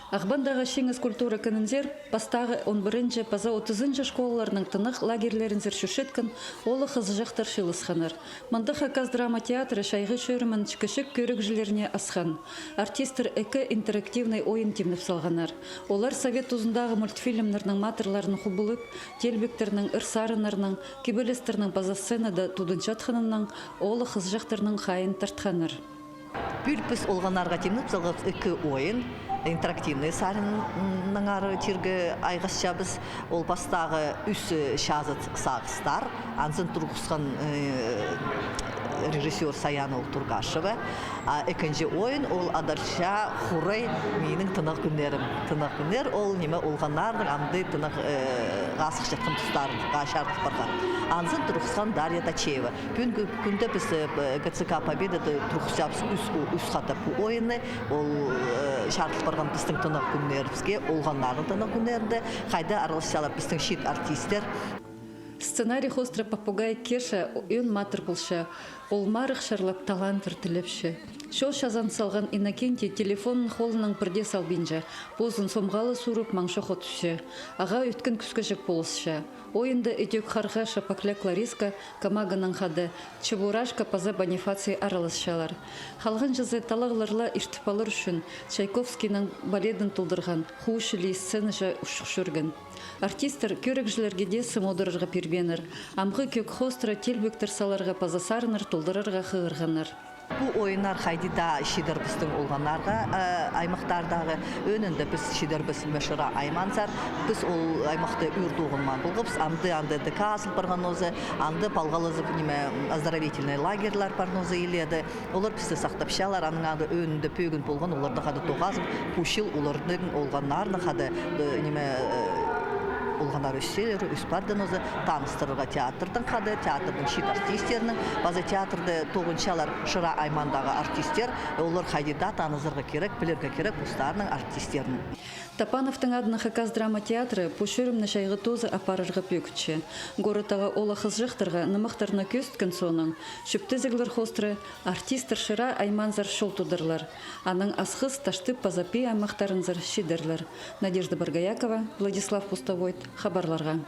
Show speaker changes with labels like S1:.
S1: Ағбандағы шеңіз культура көнінзер бастағы 11-ші, паза 30-ші школаларының тынық лагерлерін зершушеткін олы қызжақтар шылысханыр. Мандыха каз драма театры шайғы шөрімін кішік көрікжілеріне асхан. Артистер экі интерактивный ойын темніп салғанар. Олар совет ұзындағы мультфильмнерінің матырларын хубылып, телбектерінің ырсарынарының, кебелестерінің базасценада тудынчатханының олы қызжақтарының қайын тартханыр.
S2: Бүлпіс олғанарға темніп салғыз үкі ойын, интерактивный сарынның ары тергі айғас жабыз, ол бастағы үсі шазыт сағыстар, анзын тұрғысқан режиссер Саяна Тургашева. Екінші ойын ол адарша хурай менің тынық күндерім. Тынық күндер ол неме олғанардың амды тынық ғасық жатқан тұстарын ғашарлық барған. Анзын тұрғысқан Дарья Тачева. Күнді біз ГЦК Победады тұрғысябыз үс қатып ойыны, ол шартылық барған біздің тынық күндерімізге, олғандардың тынық күндерінде қайда аралысшалар біздің шет артистер.
S1: Сценарий хостра попугай Кеша өн матыр болша, ол марық шарлап талантыр тілепші. Шо шазан салған Иннокентий телефонын холының бірде салбинжа, бозын сомғалы сұрып маңшы хотушы. Аға өткен күскішік болысшы. Ойында өтек қарға шапақля Клариска, камаганың қады, Чебурашка паза Бонифаций аралысшалар. Халғын жазы талағыларла иштіпалыр үшін Чайковскийның баледін тұлдырған, хуышылы сценыжа ұшықшыргін. Артистер көрікжілерге де сымодырырға пербенір. Амғы көк хостра телбектір саларға пазасарыныр тұлдырырға қығырғаныр.
S2: Бұл ойынар қайдида шидер біздің олғанарға аймақтардағы өнінде біз шидер біз мәшіра айманзар. Біз ол аймақты үрдуғынман болғыз, анды ДК асыл барған өзі, анды балғалызы оздоровительный лагерлер барнозы еледі. Олар бізді сақтап шалар, аның ады өнінде пөгін болған, оларды қады тоғазым, пушил олардың олғанларны қады олғандар өсселері, өспардын өзі таныстырырға театрдың қады, театрдың шет артистерінің, базы театрды тоғыншалар шыра аймандағы артистер, олар қайдида танызырға керек, білерге керек ұстарының артистерінің.
S1: Тапановтың адына хаказ драма театры пушырымны шайғы тозы апарырға пөкітші. Горытаға ола қызжықтырға нымықтарына көсткін соның, шүпті зіглер хостры артистер шыра айманзар шол тудырлар. Аның асқыз ташты пазапи аймақтарынзар шидерлер. Надежда Баргаякова, Владислав Пустовойт, хабарларға.